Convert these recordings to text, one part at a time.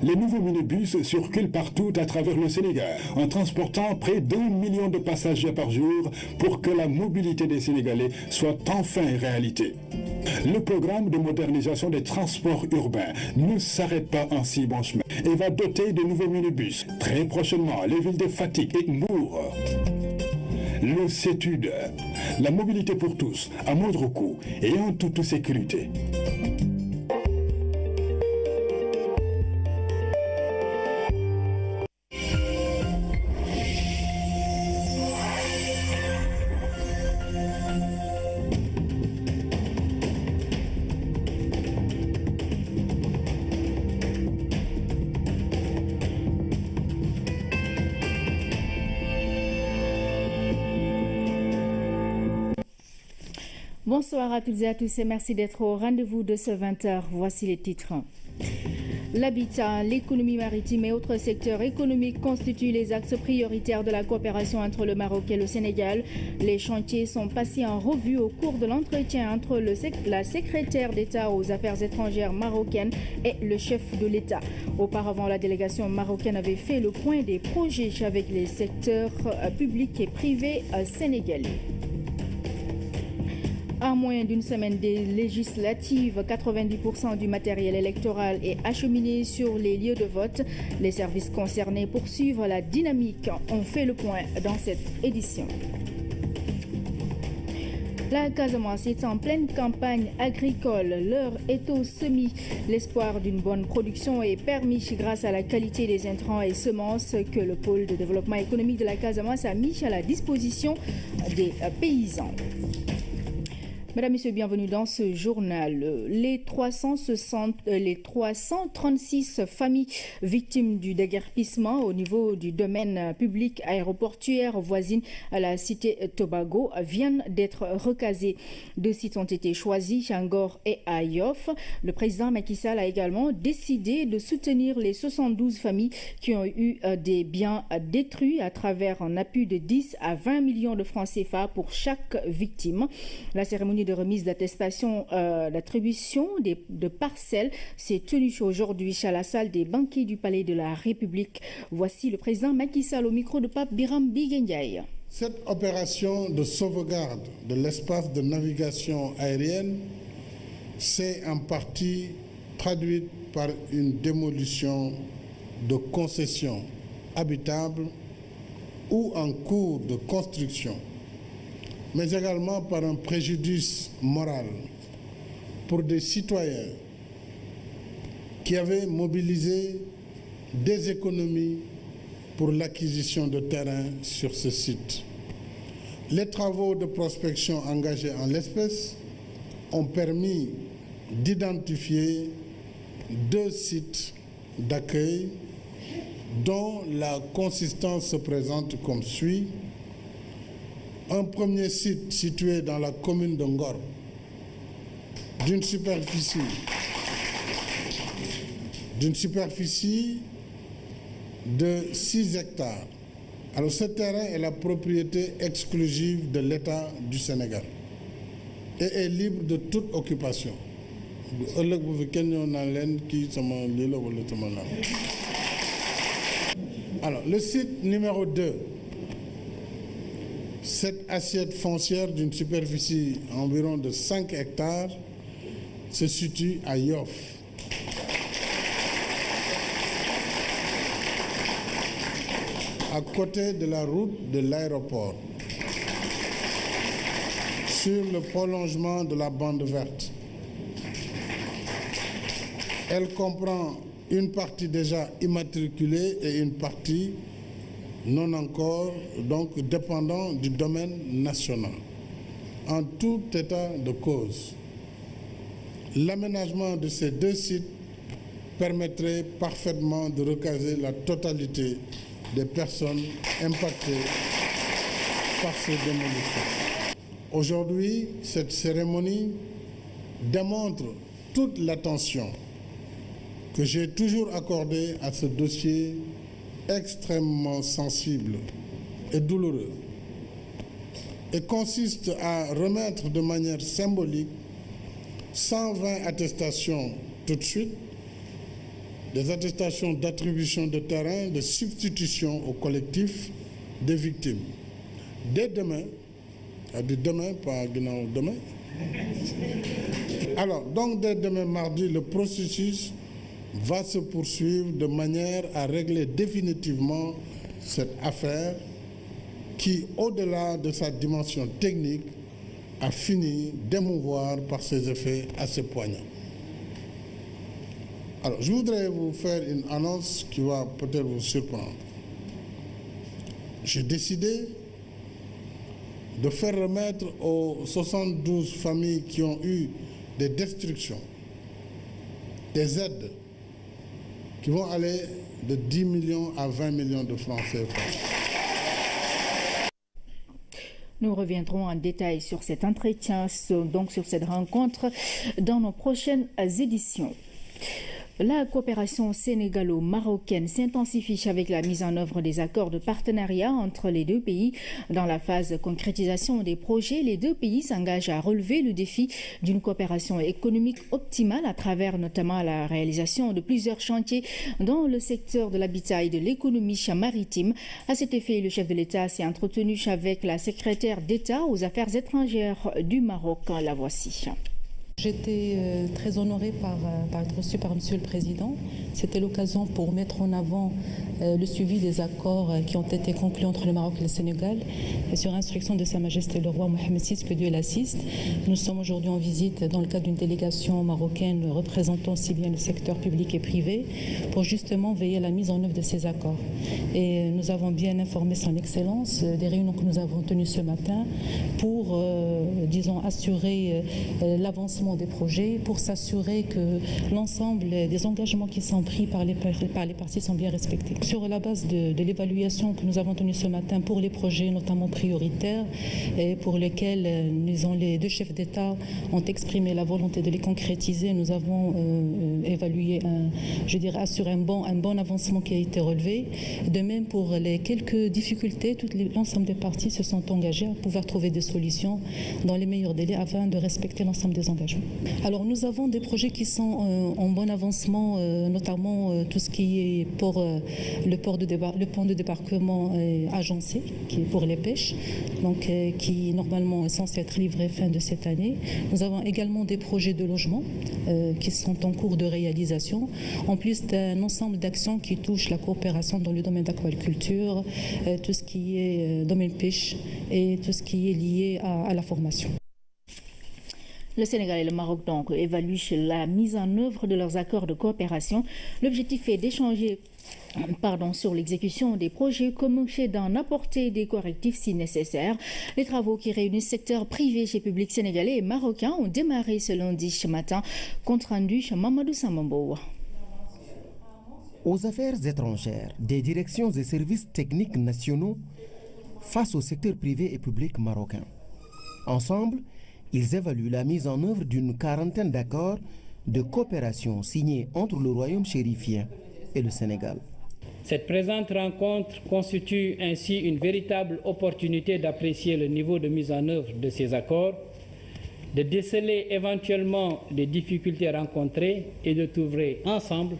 Les nouveaux minibus circulent partout à travers le Sénégal, en transportant près d'1 million de passagers par jour pour que la mobilité des Sénégalais soit enfin réalité. Le programme de modernisation des transports urbains ne s'arrête pas en si bon chemin et va doter de nouveaux minibus. Très prochainement, les villes de Fatick et Mbour. Le CETUD, la mobilité pour tous, à moindre coût et en toute sécurité. Bonsoir à toutes et à tous et merci d'être au rendez-vous de ce 20h. Voici les titres. L'habitat, l'économie maritime et autres secteurs économiques constituent les axes prioritaires de la coopération entre le Maroc et le Sénégal. Les chantiers sont passés en revue au cours de l'entretien entre la secrétaire d'État aux affaires étrangères marocaine et le chef de l'État. Auparavant, la délégation marocaine avait fait le point des projets avec les secteurs publics et privés sénégalais. À moins d'une semaine des législatives, 90% du matériel électoral est acheminé sur les lieux de vote. Les services concernés poursuivent la dynamique. On fait le point dans cette édition. La Casamance est en pleine campagne agricole. L'heure est au semis. L'espoir d'une bonne production est permis grâce à la qualité des intrants et semences que le pôle de développement économique de la Casamance a mis à la disposition des paysans. Mesdames, Messieurs, bienvenue dans ce journal. Les 336 familles victimes du déguerpissement au niveau du domaine public aéroportuaire voisine à la cité Tobago viennent d'être recasées. Deux sites ont été choisis, Ngor et à Yoff. Le président Macky Sall a également décidé de soutenir les 72 familles qui ont eu des biens détruits à travers un appui de 10 à 20 millions de francs CFA pour chaque victime. La cérémonie de remise d'attestation d'attribution de parcelles s'est tenue aujourd'hui à la salle des banquets du Palais de la République. Voici le président Macky Sall au micro de Pape Biram Biguendiaye. Cette opération de sauvegarde de l'espace de navigation aérienne s'est en partie traduite par une démolition de concessions habitables ou en cours de construction, mais également par un préjudice moral pour des citoyens qui avaient mobilisé des économies pour l'acquisition de terrains sur ce site. Les travaux de prospection engagés en l'espèce ont permis d'identifier deux sites d'accueil dont la consistance se présente comme suit. Un premier site situé dans la commune de Ngor, d'une superficie de 6 hectares. Alors ce terrain est la propriété exclusive de l'État du Sénégal et est libre de toute occupation. Alors le site numéro 2, cette assiette foncière d'une superficie environ de 5 hectares se situe à Yoff. À côté de la route de l'aéroport, sur le prolongement de la bande verte. Elle comprend une partie déjà immatriculée et une partie non encore, donc dépendant du domaine national. En tout état de cause, l'aménagement de ces deux sites permettrait parfaitement de recaser la totalité des personnes impactées par ces démolitions. Aujourd'hui, cette cérémonie démontre toute l'attention que j'ai toujours accordée à ce dossier extrêmement sensible et douloureux et consiste à remettre de manière symbolique 120 attestations tout de suite des attestations d'attribution de terrain, de substitution au collectif des victimes. Dès demain, demain, pas demain. Alors, donc dès demain mardi, le processus va se poursuivre de manière à régler définitivement cette affaire qui, au-delà de sa dimension technique, a fini d'émouvoir par ses effets assez poignants. Alors, je voudrais vous faire une annonce qui va peut-être vous surprendre. J'ai décidé de faire remettre aux 72 familles qui ont eu des destructions, des aides qui vont aller de 10 millions à 20 millions de francs CFA. Nous reviendrons en détail sur cet entretien, donc sur cette rencontre, dans nos prochaines éditions. La coopération sénégalo-marocaine s'intensifie avec la mise en œuvre des accords de partenariat entre les deux pays. Dans la phase de concrétisation des projets, les deux pays s'engagent à relever le défi d'une coopération économique optimale à travers notamment la réalisation de plusieurs chantiers dans le secteur de l'habitat et de l'économie maritime. À cet effet, le chef de l'État s'est entretenu avec la secrétaire d'État aux Affaires étrangères du Maroc. La voici. J'étais très honorée par être reçue par Monsieur le Président. C'était l'occasion pour mettre en avant le suivi des accords qui ont été conclus entre le Maroc et le Sénégal. Et sur instruction de Sa Majesté le roi Mohamed VI, que Dieu l'assiste, nous sommes aujourd'hui en visite dans le cadre d'une délégation marocaine représentant aussi bien le secteur public et privé pour justement veiller à la mise en œuvre de ces accords. Et nous avons bien informé Son Excellence des réunions que nous avons tenues ce matin pour, disons, assurer l'avancement des projets, pour s'assurer que l'ensemble des engagements qui sont pris par les parties sont bien respectés. Sur la base de l'évaluation que nous avons tenue ce matin pour les projets notamment prioritaires et pour lesquels les deux chefs d'État ont exprimé la volonté de les concrétiser, nous avons évalué, assuré un bon avancement qui a été relevé. De même pour les quelques difficultés, l'ensemble des parties se sont engagées à pouvoir trouver des solutions dans les meilleurs délais afin de respecter l'ensemble des engagements. Alors nous avons des projets qui sont en bon avancement, notamment tout ce qui est pour le pont de débarquement agencé, qui est pour les pêches, donc qui normalement est censé être livré fin de cette année. Nous avons également des projets de logement qui sont en cours de réalisation, en plus d'un ensemble d'actions qui touchent la coopération dans le domaine d'aquaculture, tout ce qui est domaine pêche et tout ce qui est lié à la formation. Le Sénégal et le Maroc donc évaluent la mise en œuvre de leurs accords de coopération. L'objectif est d'échanger sur l'exécution des projets communs et d'en apporter des correctifs si nécessaire. Les travaux qui réunissent secteur privé et public sénégalais et marocain ont démarré ce lundi matin. Compte rendu Mamadou Samambo. Aux affaires étrangères, des directions et services techniques nationaux face au secteur privé et public marocain. Ensemble, ils évaluent la mise en œuvre d'une quarantaine d'accords de coopération signés entre le Royaume chérifien et le Sénégal. Cette présente rencontre constitue ainsi une véritable opportunité d'apprécier le niveau de mise en œuvre de ces accords, de déceler éventuellement les difficultés rencontrées et de trouver ensemble,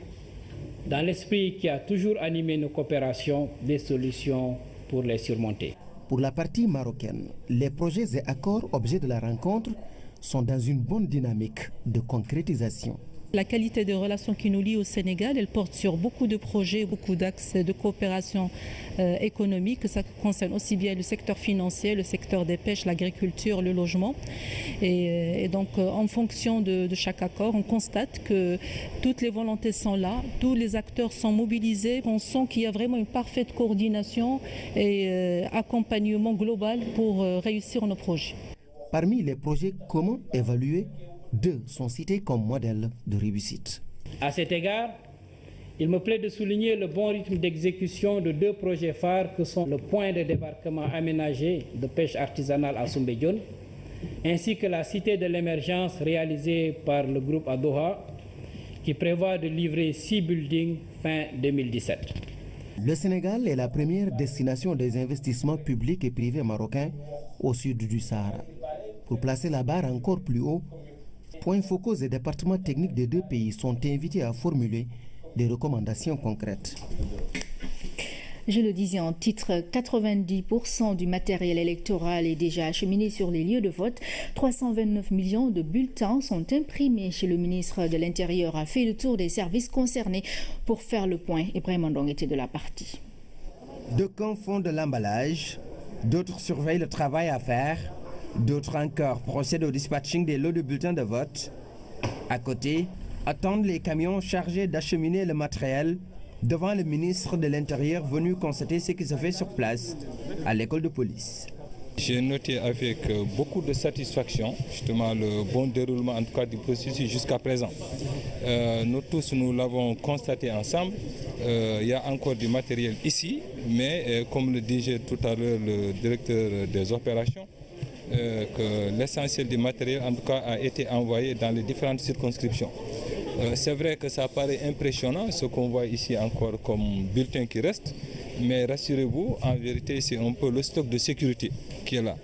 dans l'esprit qui a toujours animé nos coopérations, des solutions pour les surmonter. Pour la partie marocaine, les projets et accords objets de la rencontre sont dans une bonne dynamique de concrétisation. La qualité des relations qui nous lient au Sénégal, elle porte sur beaucoup de projets, beaucoup d'axes de coopération économique. Ça concerne aussi bien le secteur financier, le secteur des pêches, l'agriculture, le logement. Et donc, en fonction de chaque accord, on constate que toutes les volontés sont là, tous les acteurs sont mobilisés. On sent qu'il y a vraiment une parfaite coordination et accompagnement global pour réussir nos projets. Parmi les projets communs évalués, 2 sont cités comme modèles de réussite. À cet égard, il me plaît de souligner le bon rythme d'exécution de 2 projets phares que sont le point de débarquement aménagé de pêche artisanale à Soumbédioune, ainsi que la cité de l'émergence réalisée par le groupe à Doha, qui prévoit de livrer 6 buildings fin 2017. Le Sénégal est la première destination des investissements publics et privés marocains au sud du Sahara. Pour placer la barre encore plus haut, points focaux et départements techniques des 2 pays sont invités à formuler des recommandations concrètes. Je le disais en titre, 90% du matériel électoral est déjà acheminé sur les lieux de vote. 329 millions de bulletins sont imprimés chez le ministre de l'Intérieur a fait le tour des services concernés pour faire le point. Ibrahim Mandong était de la partie. D'aucuns font de l'emballage, d'autres surveillent le travail à faire, d'autres encore procèdent au dispatching des lots de bulletins de vote. À côté, attendent les camions chargés d'acheminer le matériel devant le ministre de l'Intérieur venu constater ce qui se fait sur place à l'école de police. J'ai noté avec beaucoup de satisfaction justement le bon déroulement en tout cas du processus jusqu'à présent. Nous tous, nous l'avons constaté ensemble. Il y a encore du matériel ici, mais comme le disait tout à l'heure le directeur des opérations, que l'essentiel du matériel en tout cas a été envoyé dans les différentes circonscriptions. C'est vrai que ça paraît impressionnant ce qu'on voit ici encore comme bulletin qui reste, mais rassurez-vous, en vérité c'est un peu le stock de sécurité qui est là.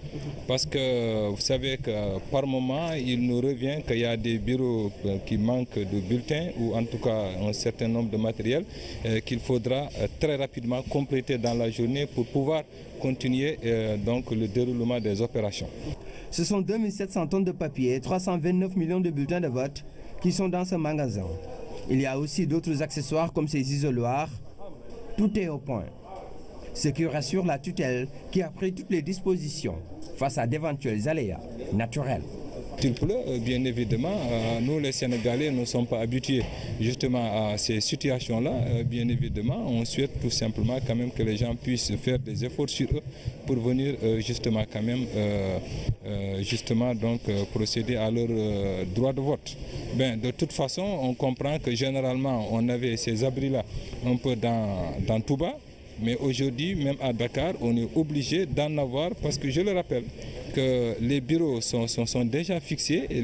Parce que vous savez que par moment il nous revient qu'il y a des bureaux qui manquent de bulletins ou en tout cas un certain nombre de matériel qu'il faudra très rapidement compléter dans la journée pour pouvoir continuer donc le déroulement des opérations. Ce sont 2700 tonnes de papier et 329 millions de bulletins de vote qui sont dans ce magasin. Il y a aussi d'autres accessoires comme ces isoloirs. Tout est au point. Ce qui rassure la tutelle qui a pris toutes les dispositions face à d'éventuels aléas naturels. Il pleut, bien évidemment, nous les Sénégalais ne sommes pas habitués justement à ces situations-là. Bien évidemment, on souhaite tout simplement quand même que les gens puissent faire des efforts sur eux pour venir justement quand même procéder à leur droit de vote. Ben, de toute façon, on comprend que généralement on avait ces abris-là un peu dans Touba. Mais aujourd'hui, même à Dakar, on est obligé d'en avoir parce que je le rappelle que les bureaux sont déjà fixés, et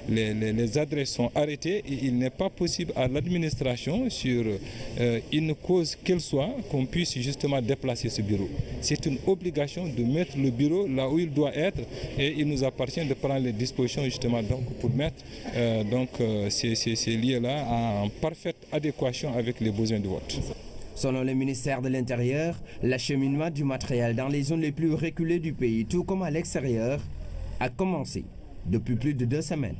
les adresses sont arrêtées et il n'est pas possible à l'administration sur une cause qu'elle soit qu'on puisse justement déplacer ce bureau. C'est une obligation de mettre le bureau là où il doit être et il nous appartient de prendre les dispositions justement donc pour mettre ces lieux-là en parfaite adéquation avec les besoins du vote. Selon le ministère de l'Intérieur, l'acheminement du matériel dans les zones les plus reculées du pays, tout comme à l'extérieur, a commencé depuis plus de 2 semaines.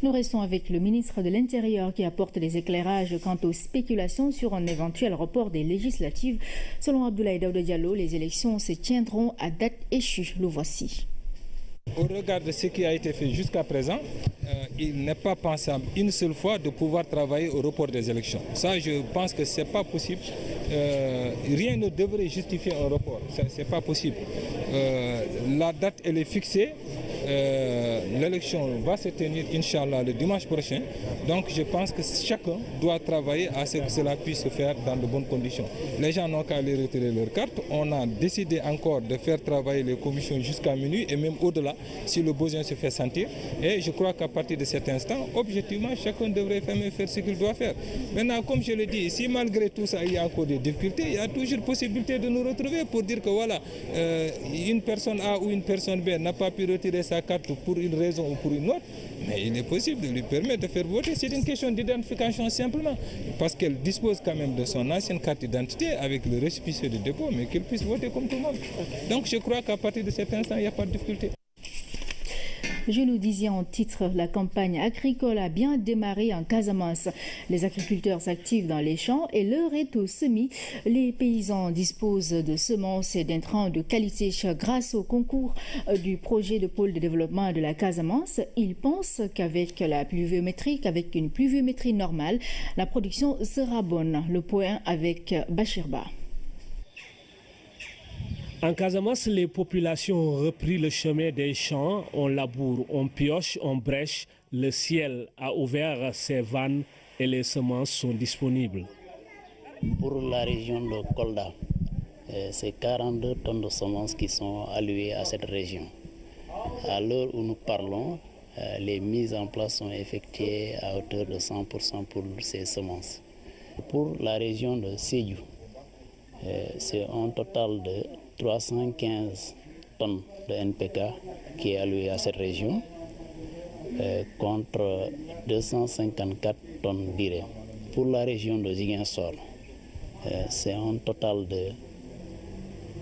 Nous restons avec le ministre de l'Intérieur qui apporte des éclairages quant aux spéculations sur un éventuel report des législatives. Selon Abdoulaye Daouda Diallo, les élections se tiendront à date échue. Le voici. Au regard de ce qui a été fait jusqu'à présent, il n'est pas pensable une seule fois de pouvoir travailler au report des élections. Ça, je pense que ce n'est pas possible. Rien ne devrait justifier un report. Ce n'est pas possible. La date, elle est fixée. L'élection va se tenir, Inch'Allah, le dimanche prochain. Donc, je pense que chacun doit travailler à ce que cela puisse se faire dans de bonnes conditions. Les gens n'ont qu'à aller retirer leurs cartes. On a décidé encore de faire travailler les commissions jusqu'à minuit et même au-delà, si le besoin se fait sentir. Et je crois qu'à partir de cet instant, objectivement, chacun devrait faire ce qu'il doit faire. Maintenant, comme je le dis, si malgré tout ça, il y a encore des difficultés, il y a toujours possibilité de nous retrouver pour dire que voilà, une personne A ou une personne B n'a pas pu retirer sa carte pour une raison ou pour une autre, mais il est possible de lui permettre de faire voter. C'est une question d'identification simplement, parce qu'elle dispose quand même de son ancienne carte d'identité avec le récépissé de dépôt, mais qu'elle puisse voter comme tout le monde. Donc je crois qu'à partir de cet instant, il n'y a pas de difficulté. Je nous disais en titre, la campagne agricole a bien démarré en Casamance. Les agriculteurs s'activent dans les champs et l'heure est au semis. Les paysans disposent de semences et d'intrants de qualité grâce au concours du projet de pôle de développement de la Casamance. Ils pensent qu'avec une pluviométrie normale, la production sera bonne. Le point avec Bachirba. En Casamance, les populations ont repris le chemin des champs, on laboure, on pioche, on brèche, le ciel a ouvert ses vannes et les semences sont disponibles. Pour la région de Kolda, c'est 42 tonnes de semences qui sont allouées à cette région. À l'heure où nous parlons, les mises en place sont effectuées à hauteur de 100% pour ces semences. Pour la région de Sédhiou, c'est un total de 315 tonnes de NPK qui est alloué à cette région. contre 254 tonnes d'urée. Pour la région de Ziguinchor, c'est un total de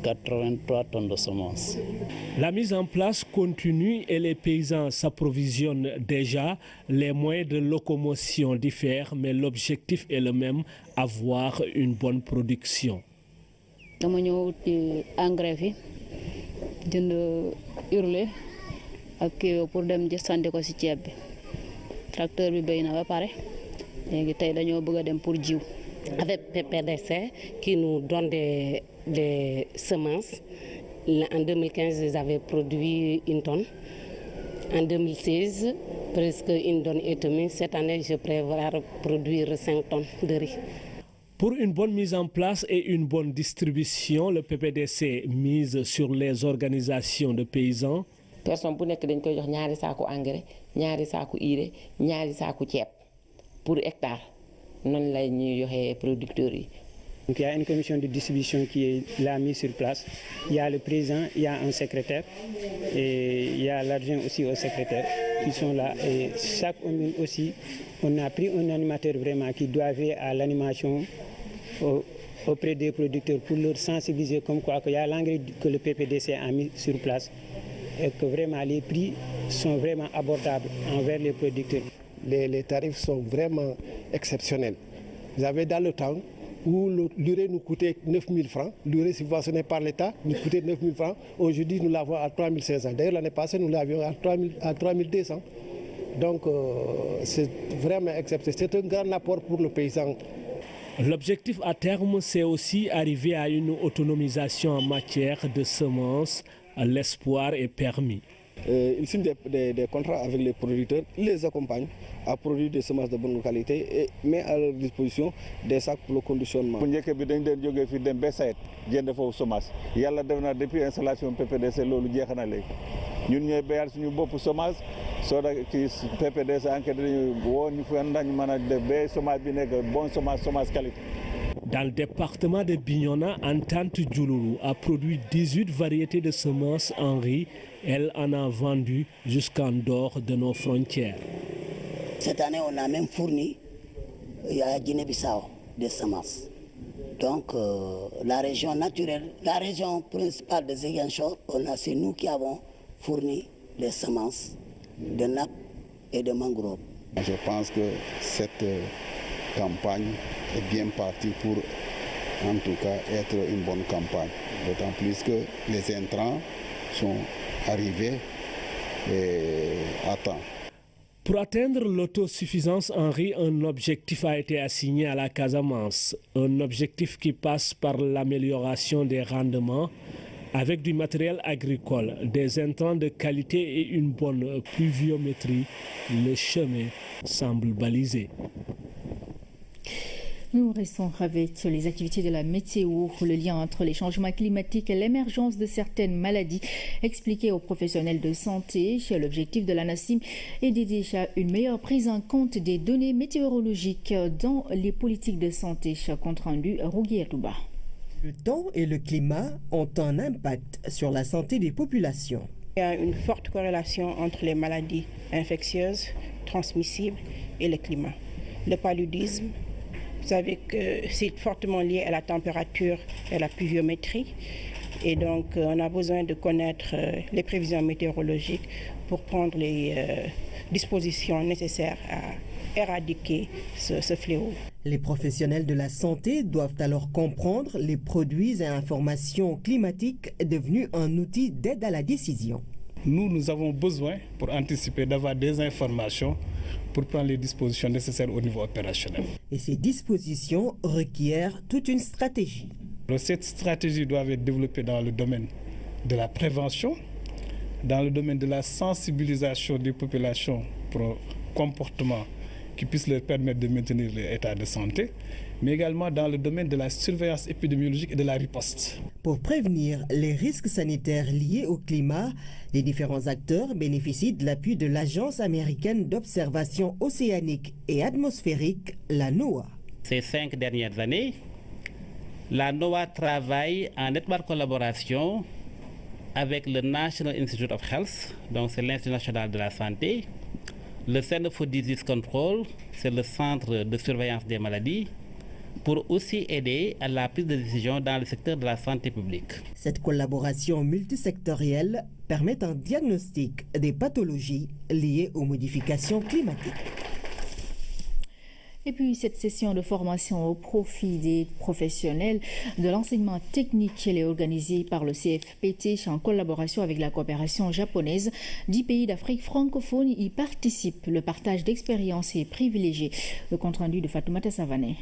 83 tonnes de semences. La mise en place continue et les paysans s'approvisionnent déjà. Les moyens de locomotion diffèrent, mais l'objectif est le même, avoir une bonne production. dama ñëw ci engrais fi jënd urle ak pour dem jësante ko ci ceeb bi tracteur bi béy na ba pare léegi tey dañoo bëgg a dem pour jiw. Avec PPDC qui nous donne des semences, en 2015 ils avaient produit 1 tonne, en 2016 presque 1 tonne et demie. Cette année je prévois produire 5 tonnes de riz. Pour une bonne mise en place et une bonne distribution, le PPDC mise sur les organisations de paysans. Personne bu nekk dañ koy jox ñaari saaku engrais, ñaari saaku urée, ñaari saaku ceeb pour hectare. Non la ñuy joxe producteurs yi. Donc il y a une commission de distribution qui est là mise sur place. Il y a le président, il y a un secrétaire et il y a l'adjoint aussi au secrétaire qui sont là. Et chaque commune aussi, on a pris un animateur vraiment qui doit veiller à l'animation auprès des producteurs pour leur sensibiliser comme quoi qu'il y a l'engrais que le PPDC a mis sur place et que vraiment les prix sont vraiment abordables envers les producteurs. Les tarifs sont vraiment exceptionnels. Vous avez dans le temps où l'urée nous coûtait 9 000 francs, l'urée subventionnée par l'État nous coûtait 9 000 francs. Aujourd'hui, nous l'avons à 3 500. D'ailleurs, l'année passée, nous l'avions à 3 200. Donc, c'est vraiment exceptionnel. C'est un grand apport pour le paysan. L'objectif à terme, c'est aussi arriver à une autonomisation en matière de semences. L'espoir est permis. Ils signent des contrats avec les producteurs, ils les accompagnent à produire des semences de bonne qualité et met à leur disposition des sacs pour le conditionnement. Bu njëkk bi dañ doon jógee fii dem ba sayet jënd foofu semence yàlla def na depuis installation PPDC loolu jeex na léegi ñun ñooy béyal suñu bopp semence soo da ci PPDC enquête dañu woo ñu fa ndax ñu mën a def ba semence bi nekk bonne semence qualité. Dans le département de Bignona, Entente Djouloulou a produit 18 variétés de semences en riz. Elle en a vendu jusqu'en dehors de nos frontières. Cette année, on a même fourni à Guinée-Bissau des semences. Donc, la région naturelle, la région principale de Ziguinchor, c'est nous qui avons fourni les semences de nappe et de mangrove. Je pense que cette campagne est bien partie pour, en tout cas, être une bonne campagne. D'autant plus que les intrants sont arrivés à temps. Pour atteindre l'autosuffisance en riz, un objectif a été assigné à la Casamance. Un objectif qui passe par l'amélioration des rendements avec du matériel agricole, des intrants de qualité et une bonne pluviométrie. Le chemin semble balisé. Nous restons avec les activités de la météo, le lien entre les changements climatiques et l'émergence de certaines maladies expliquées aux professionnels de santé. L'objectif de la NACIM est d'aider à une meilleure prise en compte des données météorologiques dans les politiques de santé. Compte rendu Rougui Atouba. Le temps et le climat ont un impact sur la santé des populations. Il y a une forte corrélation entre les maladies infectieuses, transmissibles et le climat. Le paludisme, vous savez que c'est fortement lié à la température et à la pluviométrie. Et donc, on a besoin de connaître les prévisions météorologiques pour prendre les dispositions nécessaires à éradiquer ce fléau. Les professionnels de la santé doivent alors comprendre les produits et informations climatiques devenus un outil d'aide à la décision. Nous avons besoin, pour anticiper, d'avoir des informations pour prendre les dispositions nécessaires au niveau opérationnel. Et ces dispositions requièrent toute une stratégie. Cette stratégie doit être développée dans le domaine de la prévention, dans le domaine de la sensibilisation des populations pour un comportement qui puisse leur permettre de maintenir l'état de santé, mais également dans le domaine de la surveillance épidémiologique et de la riposte. Pour prévenir les risques sanitaires liés au climat, les différents acteurs bénéficient de l'appui de l'Agence américaine d'observation océanique et atmosphérique, la NOAA. Ces 5 dernières années, la NOAA travaille en étroite collaboration avec le National Institute of Health, donc c'est l'Institut national de la santé, Le Center for Disease Control, c'est le centre de surveillance des maladies, pour aussi aider à la prise de décision dans le secteur de la santé publique. Cette collaboration multisectorielle permet un diagnostic des pathologies liées aux modifications climatiques. Et puis cette session de formation au profit des professionnels de l'enseignement technique, elle est organisée par le CFPT en collaboration avec la coopération japonaise. 10 pays d'Afrique francophone y participent. Le partage d'expériences est privilégié. Le compte-rendu de Fatoumata Savané.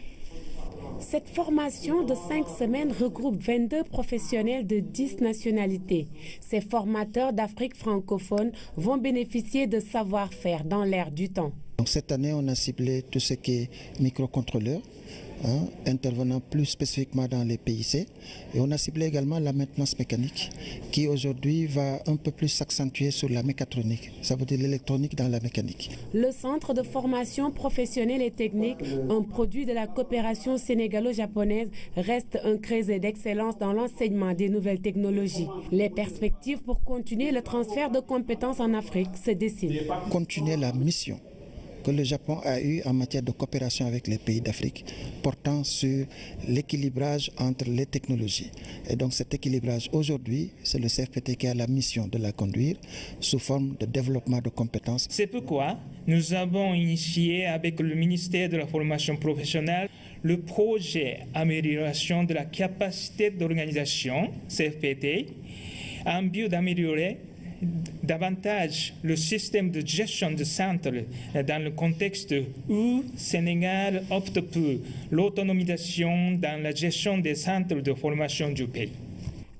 Cette formation de 5 semaines regroupe 22 professionnels de 10 nationalités. Ces formateurs d'Afrique francophone vont bénéficier de savoir-faire dans l'ère du temps. Donc cette année, on a ciblé tout ce qui est microcontrôleur, intervenant plus spécifiquement dans les PIC. Et on a ciblé également la maintenance mécanique, qui aujourd'hui va un peu plus s'accentuer sur la mécatronique. Ça veut dire l'électronique dans la mécanique. Le centre de formation professionnelle et technique, un produit de la coopération sénégalo-japonaise, reste un creuset d'excellence dans l'enseignement des nouvelles technologies. Les perspectives pour continuer le transfert de compétences en Afrique se dessinent. Continuer la mission que le Japon a eu en matière de coopération avec les pays d'Afrique, portant sur l'équilibrage entre les technologies. Et donc cet équilibrage, aujourd'hui, c'est le CFPT qui a la mission de la conduire sous forme de développement de compétences. C'est pourquoi nous avons initié avec le ministère de la formation professionnelle le projet Amélioration de la capacité d'organisation, CFPT, en but d'améliorer davantage le système de gestion de centre dans le contexte où Sénégal opte pour l'autonomisation dans la gestion des centres de formation du pays.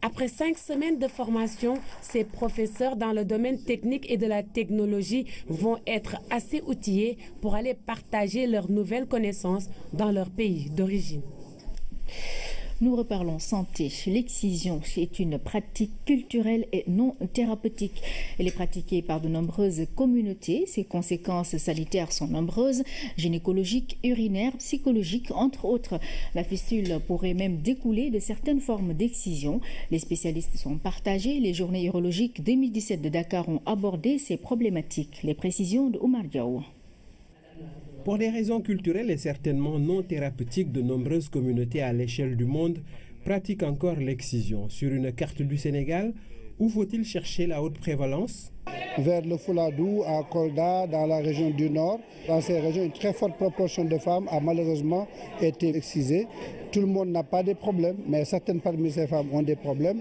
Après 5 semaines de formation, ces professeurs dans le domaine technique et de la technologie vont être assez outillés pour aller partager leurs nouvelles connaissances dans leur pays d'origine. Nous reparlons santé. L'excision est une pratique culturelle et non thérapeutique. Elle est pratiquée par de nombreuses communautés. Ses conséquences sanitaires sont nombreuses, gynécologiques, urinaires, psychologiques, entre autres. La fistule pourrait même découler de certaines formes d'excision. Les spécialistes sont partagés. Les journées urologiques 2017 de Dakar ont abordé ces problématiques. Les précisions de Oumar Diaw. Pour des raisons culturelles et certainement non thérapeutiques, de nombreuses communautés à l'échelle du monde pratiquent encore l'excision. Sur une carte du Sénégal, où faut-il chercher la haute prévalence? Vers le Fouladou, à Kolda, dans la région du Nord. Dans ces régions, une très forte proportion de femmes a malheureusement été excisée. Tout le monde n'a pas de problèmes, mais certaines parmi ces femmes ont des problèmes.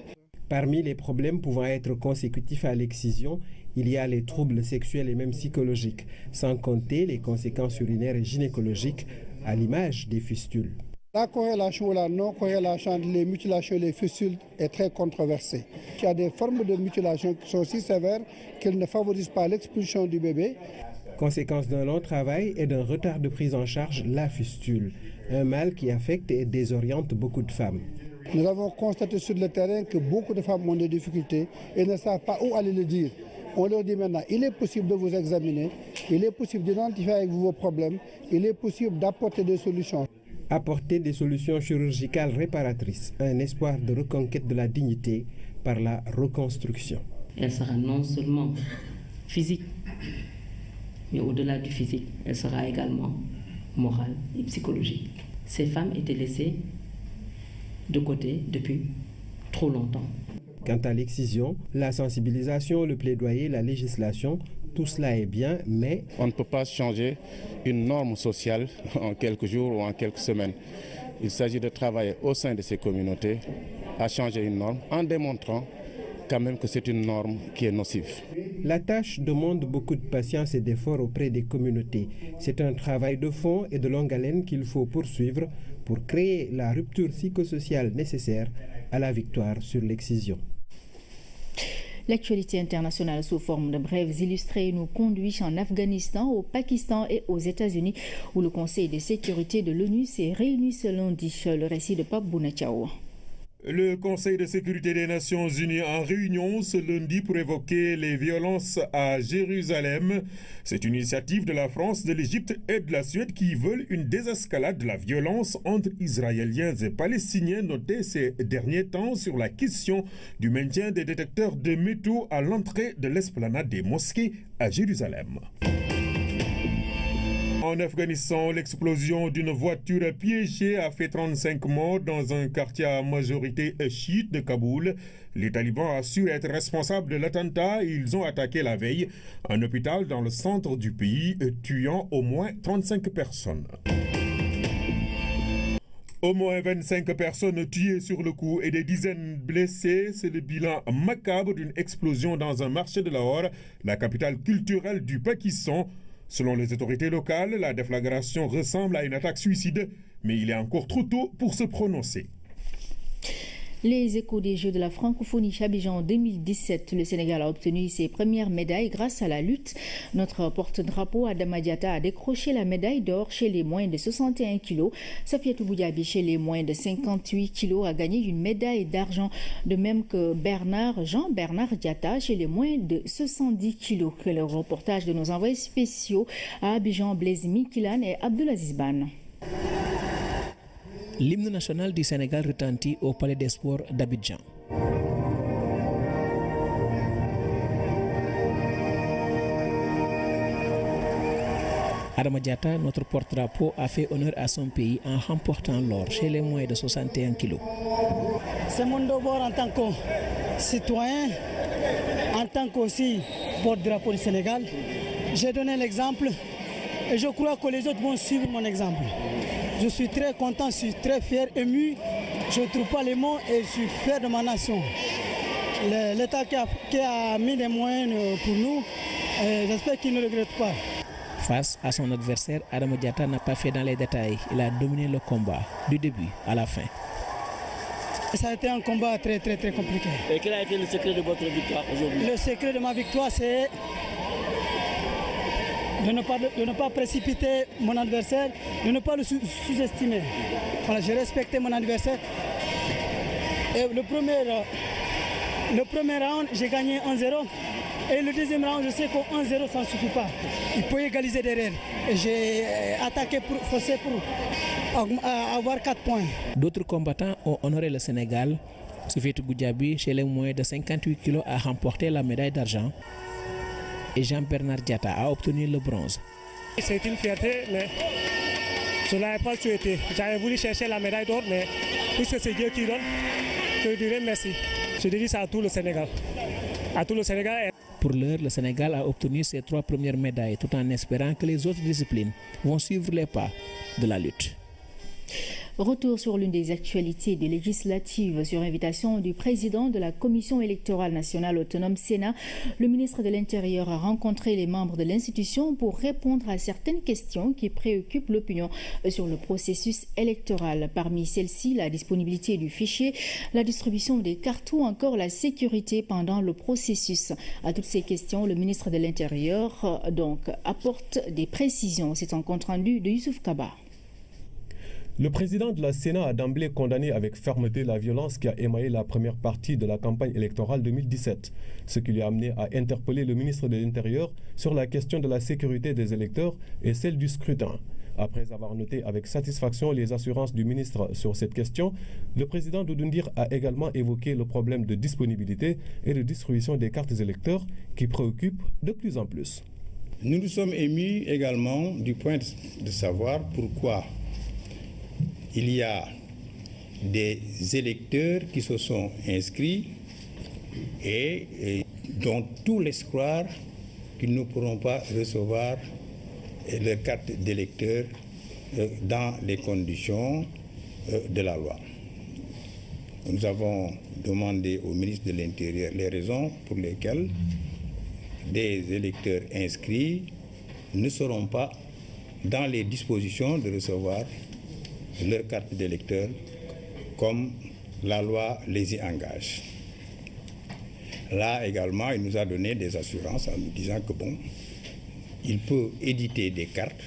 Parmi les problèmes pouvant être consécutifs à l'excision, il y a les troubles sexuels et même psychologiques, sans compter les conséquences urinaires et gynécologiques, à l'image des fistules. La corrélation ou la non-corrélation entre les mutilations et les fistules est très controversée. Il y a des formes de mutilation qui sont si sévères qu'elles ne favorisent pas l'expulsion du bébé. Conséquence d'un long travail et d'un retard de prise en charge, la fistule, un mal qui affecte et désoriente beaucoup de femmes. Nous avons constaté sur le terrain que beaucoup de femmes ont des difficultés et ne savent pas où aller le dire. On leur dit maintenant, il est possible de vous examiner, il est possible d'identifier avec vous vos problèmes, il est possible d'apporter des solutions. Apporter des solutions chirurgicales réparatrices, un espoir de reconquête de la dignité par la reconstruction. Elle sera non seulement physique, mais au-delà du physique, elle sera également morale et psychologique. Ces femmes étaient laissées de côté depuis trop longtemps. Quant à l'excision, la sensibilisation, le plaidoyer, la législation, tout cela est bien, mais on ne peut pas changer une norme sociale en quelques jours ou en quelques semaines. Il s'agit de travailler au sein de ces communautés à changer une norme en démontrant quand même que c'est une norme qui est nocive. La tâche demande beaucoup de patience et d'efforts auprès des communautés. C'est un travail de fond et de longue haleine qu'il faut poursuivre pour créer la rupture psychosociale nécessaire à la victoire sur l'excision. L'actualité internationale sous forme de brèves illustrées nous conduit en Afghanistan, au Pakistan et aux États-Unis, où le Conseil de sécurité de l'ONU s'est réuni ce lundi. Le récit de Pape Bounachao. Le Conseil de sécurité des Nations Unies en réunion ce lundi pour évoquer les violences à Jérusalem. C'est une initiative de la France, de l'Égypte et de la Suède qui veulent une désescalade de la violence entre Israéliens et Palestiniens, notés ces derniers temps sur la question du maintien des détecteurs de métaux à l'entrée de l'esplanade des mosquées à Jérusalem. En Afghanistan, l'explosion d'une voiture piégée a fait 35 morts dans un quartier à majorité chiite de Kaboul. Les talibans assurent être responsables de l'attentat. Ils ont attaqué la veille un hôpital dans le centre du pays, tuant au moins 35 personnes. Au moins 25 personnes tuées sur le coup et des dizaines blessées. C'est le bilan macabre d'une explosion dans un marché de Lahore, la capitale culturelle du Pakistan. Selon les autorités locales, la déflagration ressemble à une attaque suicide, mais il est encore trop tôt pour se prononcer. Les échos des Jeux de la francophonie Abidjan 2017, le Sénégal a obtenu ses premières médailles grâce à la lutte. Notre porte-drapeau Adama Diatta a décroché la médaille d'or chez les moins de 61 kg. Safiatou Boudiaby chez les moins de 58 kg a gagné une médaille d'argent, de même que Jean-Bernard Diatta chez les moins de 70 kg. Le reportage de nos envoyés spéciaux à Abidjan, Blaise Mikilan et Abdelaziz Ban. L'hymne national du Sénégal retentit au Palais des Sports d'Abidjan. Adama Diatta, notre porte-drapeau, a fait honneur à son pays en remportant l'or chez les moins de 61 kg. C'est mon devoir en tant que citoyen, en tant qu'aussi porte-drapeau du Sénégal. J'ai donné l'exemple et je crois que les autres vont suivre mon exemple. Je suis très content, je suis très fier, ému. Je ne trouve pas les mots et je suis fier de ma nation. L'État qui a mis des moyens pour nous, j'espère qu'il ne regrette pas. Face à son adversaire, Adama Diatta n'a pas fait dans les détails. Il a dominé le combat du début à la fin. Ça a été un combat très compliqué. Et quel a été le secret de votre victoire aujourd'hui? Le secret de ma victoire, c'est de ne pas précipiter mon adversaire, de ne pas le sous-estimer. Voilà, j'ai respecté mon adversaire. Et le premier round, j'ai gagné 1-0. Et le deuxième round, je sais qu'au 1-0, ça ne suffit pas. Il peut égaliser derrière. Et j'ai attaqué pour forcer pour avoir 4 points. D'autres combattants ont honoré le Sénégal. Safiatou Boudiaby, chez les moins de 58 kg, a remporté la médaille d'argent. Et Jean-Bernard Diatta a obtenu le bronze. C'est une fierté, mais je ne l'avais pas souhaité. J'avais voulu chercher la médaille d'or, mais puisque c'est Dieu qui donne, je dirais merci. Je dédie ça à tout le Sénégal. À tout le Sénégal. Pour l'heure, le Sénégal a obtenu ses 3 premières médailles, tout en espérant que les autres disciplines vont suivre les pas de la lutte. Retour sur l'une des actualités des législatives. Sur invitation du président de la Commission électorale nationale autonome Sénat, le ministre de l'Intérieur a rencontré les membres de l'institution pour répondre à certaines questions qui préoccupent l'opinion sur le processus électoral. Parmi celles-ci, la disponibilité du fichier, la distribution des cartes ou encore la sécurité pendant le processus. À toutes ces questions, le ministre de l'Intérieur apporte des précisions. C'est un compte-rendu de Youssouf Kaba. Le président de la Sénat a d'emblée condamné avec fermeté la violence qui a émaillé la première partie de la campagne électorale 2017, ce qui lui a amené à interpeller le ministre de l'Intérieur sur la question de la sécurité des électeurs et celle du scrutin. Après avoir noté avec satisfaction les assurances du ministre sur cette question, le président Doudou Ndir a également évoqué le problème de disponibilité et de distribution des cartes électeurs qui préoccupe de plus en plus. Nous nous sommes émus également du point de savoir pourquoi il y a des électeurs qui se sont inscrits et dont tout l'espoir qu'ils ne pourront pas recevoir leur carte d'électeur dans les conditions de la loi. Nous avons demandé au ministre de l'Intérieur les raisons pour lesquelles des électeurs inscrits ne seront pas dans les dispositions de recevoir leur carte d'électeur comme la loi les y engage. Là également, il nous a donné des assurances en nous disant que bon, il peut éditer des cartes,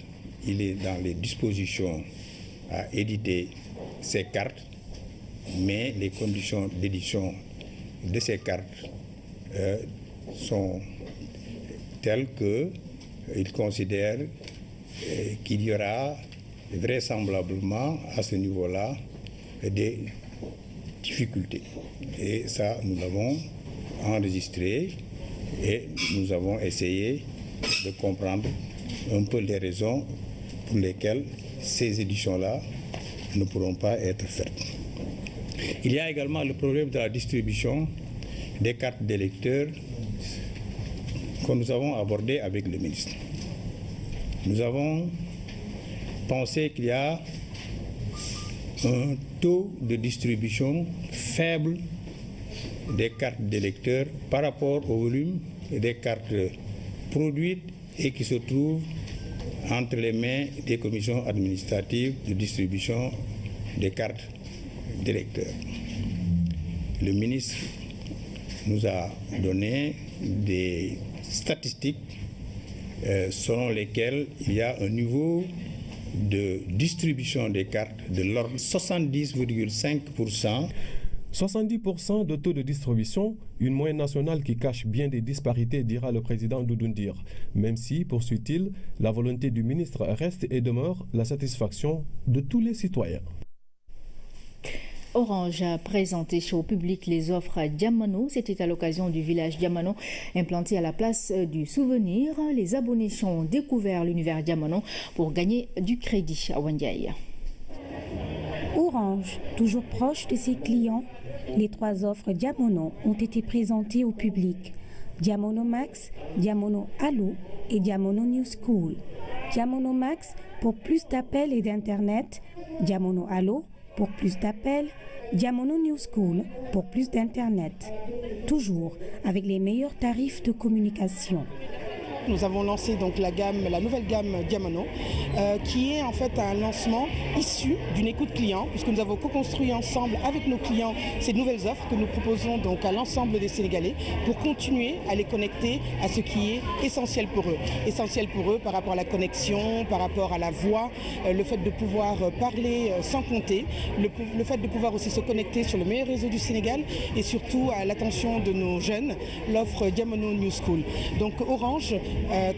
il est dans les dispositions à éditer ces cartes, mais les conditions d'édition de ces cartes sont telles qu'il considère qu'il y aura vraisemblablement à ce niveau-là des difficultés. Et ça, nous l'avons enregistré et nous avons essayé de comprendre un peu les raisons pour lesquelles ces éditions-là ne pourront pas être faites. Il y a également le problème de la distribution des cartes d'électeurs que nous avons abordé avec le ministre. Nous avons pensé qu'il y a un taux de distribution faible des cartes d'électeurs par rapport au volume des cartes produites et qui se trouvent entre les mains des commissions administratives de distribution des cartes d'électeurs. Le ministre nous a donné des statistiques selon lesquelles il y a un niveau de distribution des cartes de l'ordre de 70,5%. 70% de taux de distribution, une moyenne nationale qui cache bien des disparités, dira le président Doudou Ndir. Même si, poursuit-il, la volonté du ministre reste et demeure la satisfaction de tous les citoyens. Orange a présenté au public les offres Diamano. C'était à l'occasion du village Diamano implanté à la place du Souvenir. Les abonnés ont découvert l'univers Diamano pour gagner du crédit à Wandiaï. Orange, toujours proche de ses clients, les 3 offres Diamano ont été présentées au public. Diamano Max, Diamano Allo et Diamano New School. Diamano Max pour plus d'appels et d'Internet. Diamano Allo pour plus d'appels, Diamano New School pour plus d'Internet. Toujours avec les meilleurs tarifs de communication. Nous avons lancé donc la nouvelle gamme Diamano, qui est en fait un lancement issu d'une écoute client, puisque nous avons co-construit ensemble avec nos clients ces nouvelles offres que nous proposons donc à l'ensemble des Sénégalais pour continuer à les connecter à ce qui est essentiel pour eux. Essentiel pour eux par rapport à la connexion, par rapport à la voix, le fait de pouvoir parler sans compter, le fait de pouvoir aussi se connecter sur le meilleur réseau du Sénégal et surtout à l'attention de nos jeunes, l'offre Diamano New School. Donc Orange,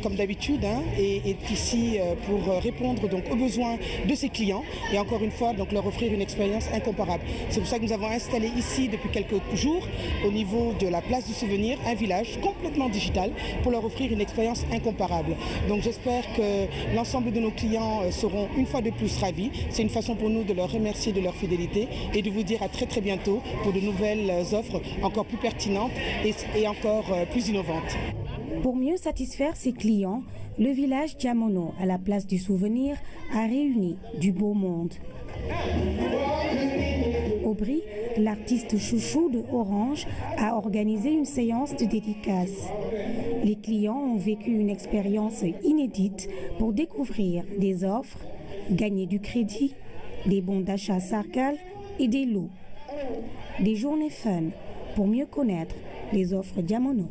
comme d'habitude, est ici pour répondre donc aux besoins de ses clients et encore une fois donc leur offrir une expérience incomparable. C'est pour ça que nous avons installé ici depuis quelques jours au niveau de la place du Souvenir un village complètement digital pour leur offrir une expérience incomparable. Donc j'espère que l'ensemble de nos clients seront une fois de plus ravis. C'est une façon pour nous de leur remercier de leur fidélité et de vous dire à très très bientôt pour de nouvelles offres encore plus pertinentes et encore plus innovantes. Pour mieux satisfaire ses clients, le village Diamano, à la place du Souvenir, a réuni du beau monde. Aubry, l'artiste chouchou de Orange, a organisé une séance de dédicace. Les clients ont vécu une expérience inédite pour découvrir des offres, gagner du crédit, des bons d'achat Sargal et des lots. Des journées fun pour mieux connaître les offres Diamano.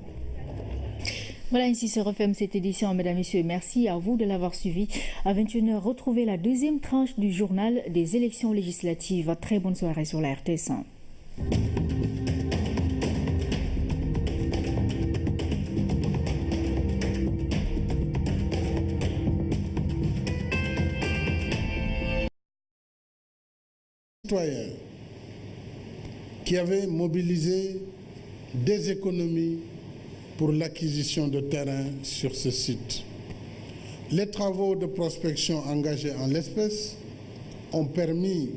Voilà, ainsi se referme cette édition, mesdames, messieurs. Merci à vous de l'avoir suivi. À 21h, retrouvez la deuxième tranche du journal des élections législatives. Très bonne soirée sur la RTS 1. Citoyens qui avaient mobilisé des économies pour l'acquisition de terrain sur ce site. Les travaux de prospection engagés en l'espèce ont permis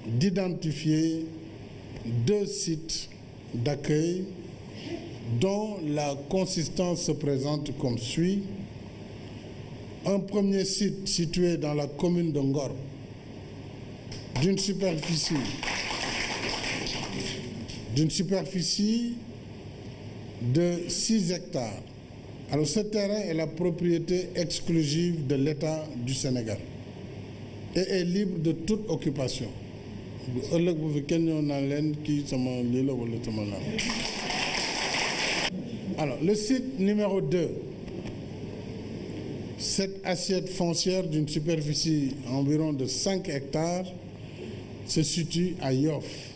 d'identifier 2 sites d'accueil dont la consistance se présente comme suit. Un premier site situé dans la commune de Ngor, d'une superficie de 6 hectares. Alors ce terrain est la propriété exclusive de l'État du Sénégal et est libre de toute occupation. Alors le site numéro 2, cette assiette foncière d'une superficie environ de 5 hectares se situe à Yoff.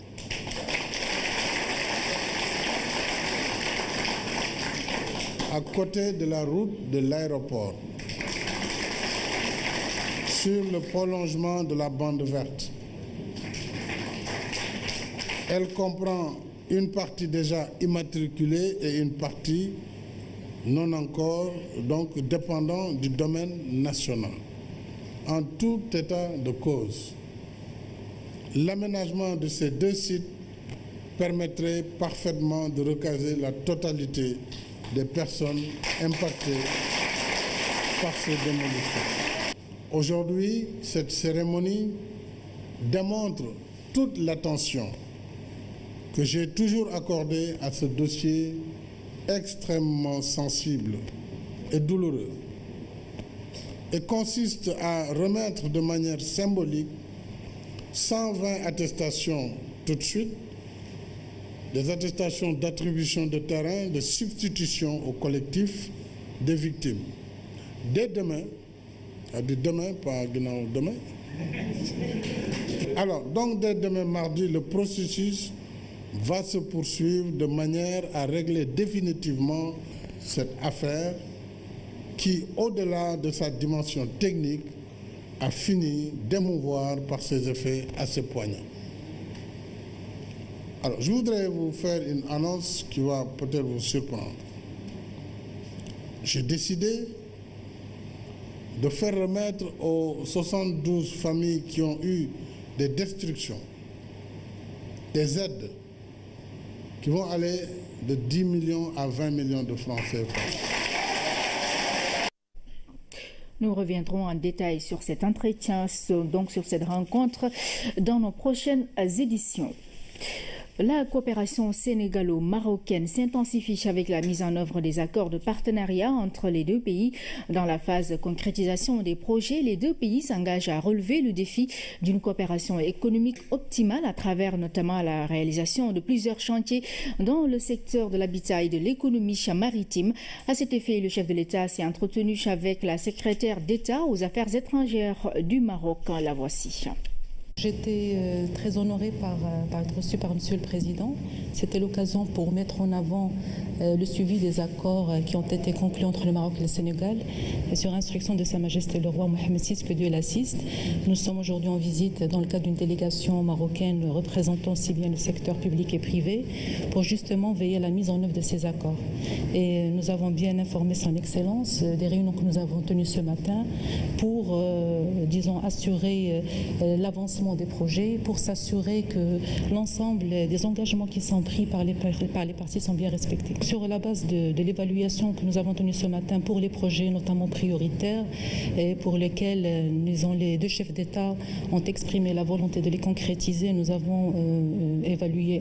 À côté de la route de l'aéroport, sur le prolongement de la bande verte. Elle comprend une partie déjà immatriculée et une partie non encore, donc dépendant du domaine national. En tout état de cause, l'aménagement de ces deux sites permettrait parfaitement de recaser la totalité des personnes impactées par ces démolitions. Aujourd'hui, cette cérémonie démontre toute l'attention que j'ai toujours accordée à ce dossier extrêmement sensible et douloureux et consiste à remettre de manière symbolique 120 attestations tout de suite, des attestations d'attribution de terrain, de substitution au collectif des victimes. Dès demain, demain, pas demain. Alors, donc dès demain mardi, le processus va se poursuivre de manière à régler définitivement cette affaire qui, au-delà de sa dimension technique, a fini d'émouvoir par ses effets assez poignants. Alors, je voudrais vous faire une annonce qui va peut-être vous surprendre. J'ai décidé de faire remettre aux 72 familles qui ont eu des destructions, des aides qui vont aller de 10 millions à 20 millions de francs CFA. Nous reviendrons en détail sur cet entretien, donc sur cette rencontre, dans nos prochaines éditions. La coopération sénégalo-marocaine s'intensifie avec la mise en œuvre des accords de partenariat entre les deux pays. Dans la phase de concrétisation des projets, les deux pays s'engagent à relever le défi d'une coopération économique optimale à travers notamment la réalisation de plusieurs chantiers dans le secteur de l'habitat et de l'économie maritime. À cet effet, le chef de l'État s'est entretenu avec la secrétaire d'État aux Affaires étrangères du Maroc. La voici. J'étais très honorée par être reçue par Monsieur le Président. C'était l'occasion pour mettre en avant le suivi des accords qui ont été conclus entre le Maroc et le Sénégal. Et sur instruction de Sa Majesté le roi Mohamed VI, que Dieu l'assiste, nous sommes aujourd'hui en visite dans le cadre d'une délégation marocaine représentant aussi bien le secteur public et privé pour justement veiller à la mise en œuvre de ces accords. Et nous avons bien informé Son Excellence des réunions que nous avons tenues ce matin pour, disons, assurer l'avancement des projets, pour s'assurer que l'ensemble des engagements qui sont pris par les parties sont bien respectés. Sur la base de l'évaluation que nous avons tenue ce matin pour les projets notamment prioritaires et pour lesquels les deux chefs d'État ont exprimé la volonté de les concrétiser, nous avons évalué,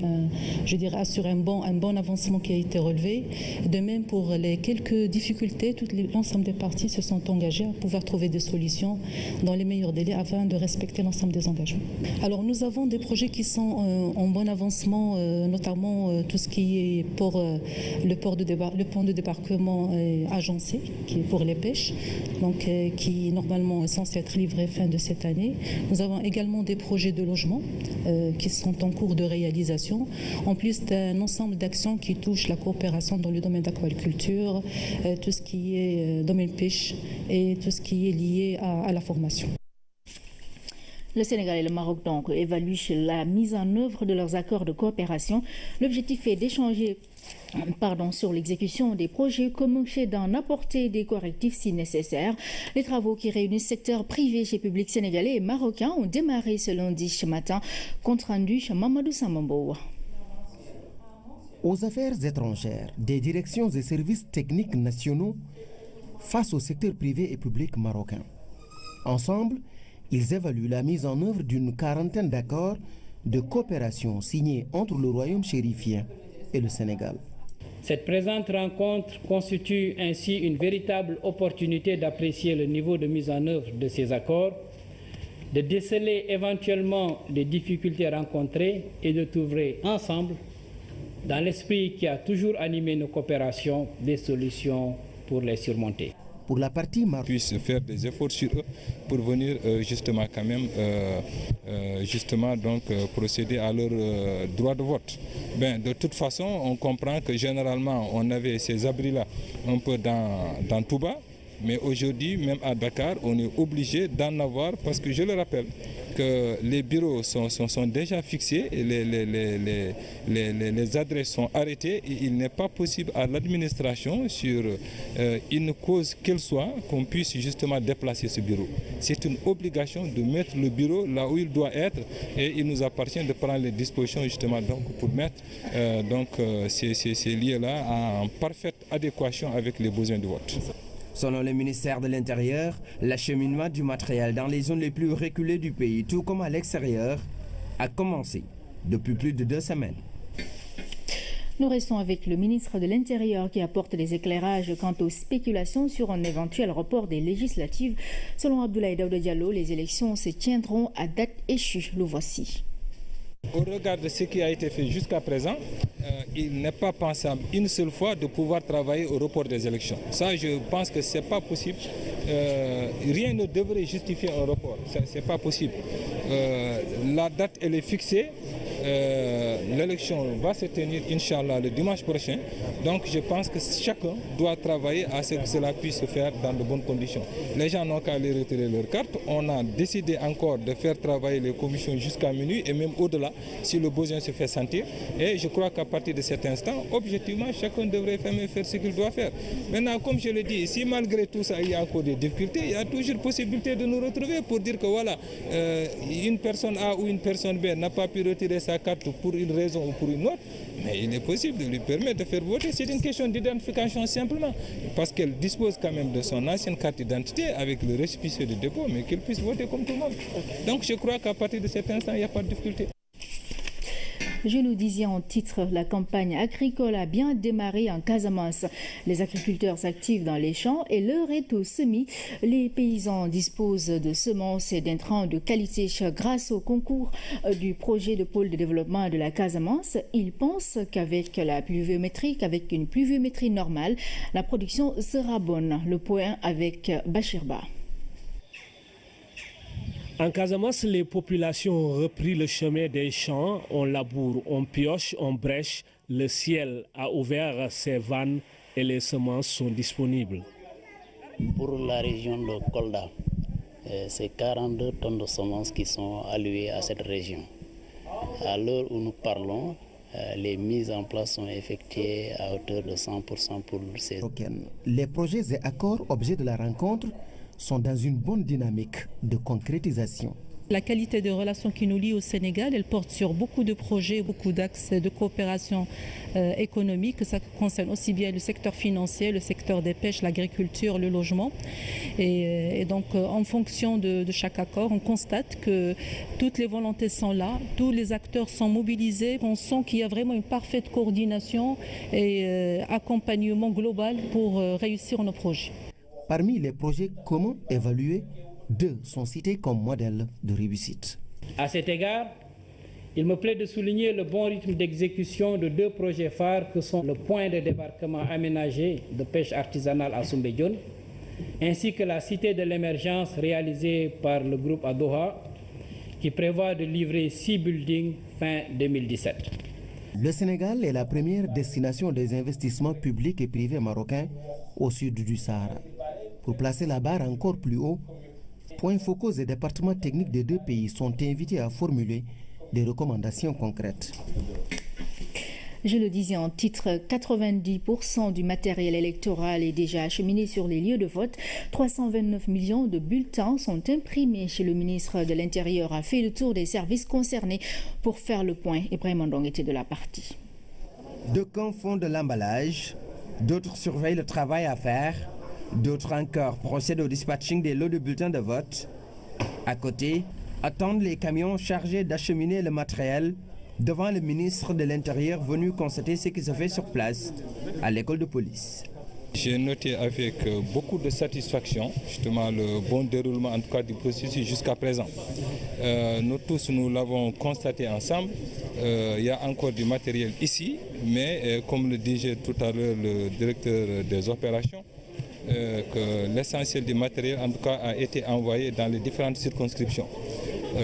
assuré un bon avancement qui a été relevé. De même pour les quelques difficultés, l'ensemble des parties se sont engagées à pouvoir trouver des solutions dans les meilleurs délais afin de respecter l'ensemble des engagements. Alors nous avons des projets qui sont en bon avancement, notamment tout ce qui est le pont de débarquement agencé, qui est pour les pêches, donc qui normalement est censé être livré fin de cette année. Nous avons également des projets de logement qui sont en cours de réalisation, en plus d'un ensemble d'actions qui touchent la coopération dans le domaine d'aquaculture, tout ce qui est domaine pêche et tout ce qui est lié à la formation. Le Sénégal et le Maroc donc évaluent la mise en œuvre de leurs accords de coopération. L'objectif est d'échanger sur l'exécution des projets communs et d'en apporter des correctifs si nécessaire. Les travaux qui réunissent secteur privé et public sénégalais et marocain ont démarré ce lundi matin. Compte rendu Mamadou Samambo. Aux affaires étrangères, des directions et services techniques nationaux face au secteur privé et public marocain. Ensemble, ils évaluent la mise en œuvre d'une quarantaine d'accords de coopération signés entre le Royaume chérifien et le Sénégal. Cette présente rencontre constitue ainsi une véritable opportunité d'apprécier le niveau de mise en œuvre de ces accords, de déceler éventuellement les difficultés rencontrées et de trouver ensemble, dans l'esprit qui a toujours animé nos coopérations, des solutions pour les surmonter. Pour la partie marocaine, puissent faire des efforts sur eux pour venir justement quand même procéder à leur droit de vote. De toute façon, on comprend que généralement on avait ces abris-là un peu dans Touba, mais aujourd'hui, même à Dakar, on est obligé d'en avoir parce que je le rappelle que les bureaux sont déjà fixés, et les adresses sont arrêtées et il n'est pas possible à l'administration, sur une cause qu'elle soit, qu'on puisse justement déplacer ce bureau. C'est une obligation de mettre le bureau là où il doit être et il nous appartient de prendre les dispositions justement donc, pour mettre ces lieux-là en parfaite adéquation avec les besoins de vote. Selon le ministère de l'Intérieur, l'acheminement du matériel dans les zones les plus reculées du pays, tout comme à l'extérieur, a commencé depuis plus de 2 semaines. Nous restons avec le ministre de l'Intérieur qui apporte des éclairages quant aux spéculations sur un éventuel report des législatives. Selon Abdoulaye Daouda Diallo, les élections se tiendront à date échue. Le voici. Au regard de ce qui a été fait jusqu'à présent, il n'est pas pensable une seule fois de pouvoir travailler au report des élections. Ça, je pense que ce n'est pas possible. Rien ne devrait justifier un report. Ce n'est pas possible. La date, elle est fixée. L'élection va se tenir, Inch'Allah, le dimanche prochain. Donc, je pense que chacun doit travailler à ce que cela puisse se faire dans de bonnes conditions. Les gens n'ont qu'à aller retirer leurs cartes. On a décidé encore de faire travailler les commissions jusqu'à minuit et même au-delà, si le besoin se fait sentir. Et je crois qu'à partir de cet instant, objectivement, chacun devrait faire ce qu'il doit faire. Maintenant, comme je le dis, si malgré tout ça, il y a encore des difficultés, il y a toujours possibilité de nous retrouver pour dire que voilà, une personne A ou une personne B n'a pas pu retirer sa carte pour une raison ou pour une autre, mais il est possible de lui permettre de faire voter. C'est une question d'identification simplement, parce qu'elle dispose quand même de son ancienne carte d'identité avec le récépissé de dépôt, mais qu'elle puisse voter comme tout le monde. Donc je crois qu'à partir de cet instant, il n'y a pas de difficulté. Je nous disais en titre, la campagne agricole a bien démarré en Casamance. Les agriculteurs s'activent dans les champs et l'heure est au semis. Les paysans disposent de semences et d'intrants de qualité grâce au concours du projet de pôle de développement de la Casamance. Ils pensent qu'avec une pluviométrie normale, la production sera bonne. Le point avec Bachirba. En Casamance, les populations ont repris le chemin des champs, on laboure, on pioche, on brèche, le ciel a ouvert ses vannes et les semences sont disponibles. Pour la région de Kolda, c'est 42 tonnes de semences qui sont allouées à cette région. À l'heure où nous parlons, les mises en place sont effectuées à hauteur de 100% pour ces... Les projets et accords objets de la rencontre sont dans une bonne dynamique de concrétisation. La qualité de relations qui nous lie au Sénégal, elle porte sur beaucoup de projets, beaucoup d'axes de coopération économique. Ça concerne aussi bien le secteur financier, le secteur des pêches, l'agriculture, le logement. Et donc, en fonction de chaque accord, on constate que toutes les volontés sont là, tous les acteurs sont mobilisés. On sent qu'il y a vraiment une parfaite coordination et accompagnement global pour réussir nos projets. Parmi les projets communs évalués, 2 sont cités comme modèles de réussite. À cet égard, il me plaît de souligner le bon rythme d'exécution de 2 projets phares que sont le point de débarquement aménagé de pêche artisanale à Soumbédioune, ainsi que la cité de l'émergence réalisée par le groupe à Doha, qui prévoit de livrer 6 buildings fin 2017. Le Sénégal est la première destination des investissements publics et privés marocains au sud du Sahara. Pour placer la barre encore plus haut, points focaux et départements techniques des 2 pays sont invités à formuler des recommandations concrètes. Je le disais en titre, 90% du matériel électoral est déjà acheminé sur les lieux de vote. 329 millions de bulletins sont imprimés chez le ministre de l'Intérieur a fait le tour des services concernés pour faire le point. Ibrahim Ndong était de la partie. 2 camps font de l'emballage, d'autres surveillent le travail à faire, d'autres encore procèdent au dispatching des lots de bulletins de vote. À côté, attendent les camions chargés d'acheminer le matériel devant le ministre de l'Intérieur venu constater ce qui se fait sur place à l'école de police. J'ai noté avec beaucoup de satisfaction justement le bon déroulement en tout cas du processus jusqu'à présent. Nous tous, nous l'avons constaté ensemble. Il y a encore du matériel ici, mais comme le disait tout à l'heure le directeur des opérations, que l'essentiel du matériel en tout cas a été envoyé dans les différentes circonscriptions.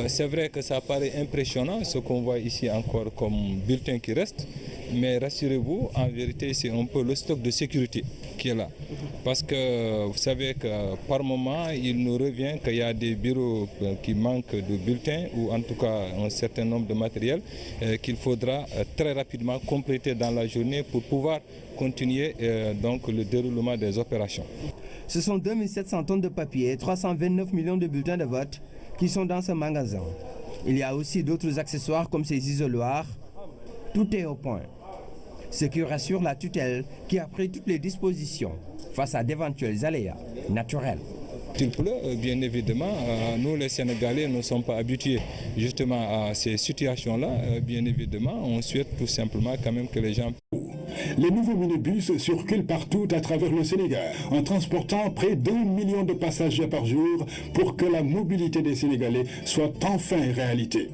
C'est vrai que ça paraît impressionnant ce qu'on voit ici encore comme bulletin qui reste, Mais rassurez-vous, en vérité, c'est un peu le stock de sécurité qui est là. Parce que vous savez que par moment, il nous revient qu'il y a des bureaux qui manquent de bulletins ou en tout cas un certain nombre de matériel qu'il faudra très rapidement compléter dans la journée pour pouvoir continuer donc le déroulement des opérations. Ce sont 2700 tonnes de papier et 329 millions de bulletins de vote qui sont dans ce magasin. Il y a aussi d'autres accessoires comme ces isoloirs. Tout est au point. Ce qui rassure la tutelle qui a pris toutes les dispositions face à d'éventuels aléas naturels. Il pleut, bien évidemment, nous les Sénégalais ne sommes pas habitués justement à ces situations-là. Bien évidemment, on souhaite tout simplement quand même que les gens... Les nouveaux minibus circulent partout à travers le Sénégal en transportant près d'1 million de passagers par jour pour que la mobilité des Sénégalais soit enfin réalité.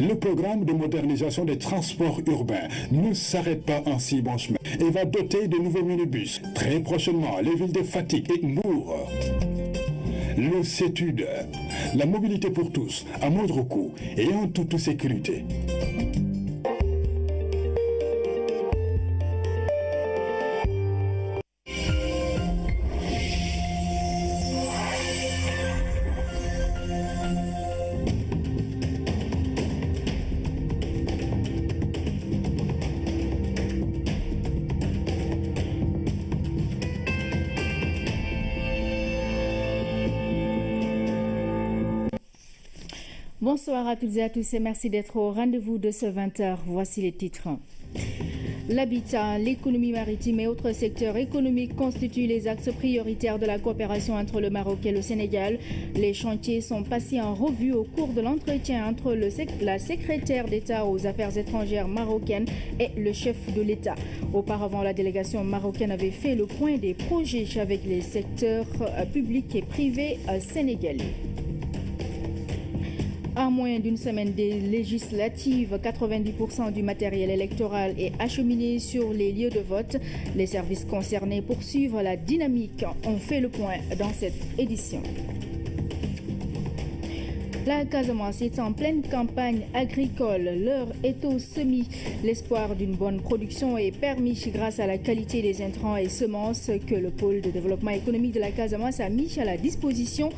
Le programme de modernisation des transports urbains ne s'arrête pas en si bon chemin et va doter de nouveaux minibus très prochainement les villes de Fatick et Mbour. Le CETUD, la mobilité pour tous, à moindre coût et en toute sécurité. Bonsoir à toutes et à tous et merci d'être au rendez-vous de ce 20h. Voici les titres. L'habitat, l'économie maritime et autres secteurs économiques constituent les axes prioritaires de la coopération entre le Maroc et le Sénégal. Les chantiers sont passés en revue au cours de l'entretien entre la secrétaire d'État aux affaires étrangères marocaine et le chef de l'État. Auparavant, la délégation marocaine avait fait le point des projets avec les secteurs publics et privés sénégalais. À moins d'une semaine des législatives, 90% du matériel électoral est acheminé sur les lieux de vote. Les services concernés poursuivent la dynamique. On fait le point dans cette édition. La Casamance est en pleine campagne agricole. L'heure est au semis. L'espoir d'une bonne production est permis grâce à la qualité des intrants et semences que le pôle de développement économique de la Casamance a mis à la disposition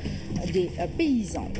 des paysans.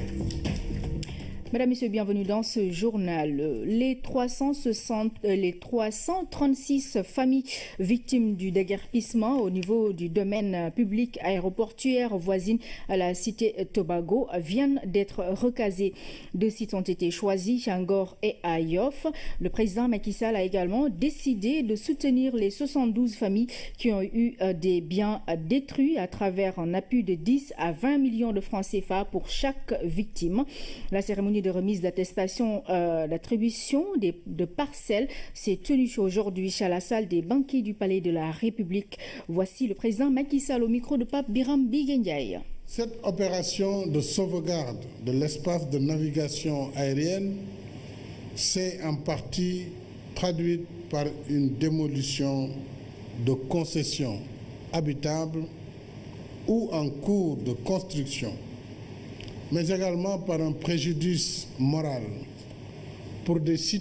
Mesdames, Messieurs, bienvenue dans ce journal. Les 336 familles victimes du déguerpissement au niveau du domaine public aéroportuaire voisine à la cité Tobago viennent d'être recasées. Deux sites ont été choisis, Changor et à Yoff. Le président Macky Sall a également décidé de soutenir les 72 familles qui ont eu des biens détruits à travers un appui de 10 à 20 millions de francs CFA pour chaque victime. La cérémonie de remise d'attestation d'attribution de parcelles s'est tenue aujourd'hui à la salle des banquiers du Palais de la République. Voici le président Macky Sall au micro de Pape Biram Bigendiaye. Cette opération de sauvegarde de l'espace de navigation aérienne s'est en partie traduite par une démolition de concessions habitables ou en cours de construction, mais également par un préjudice moral pour des sites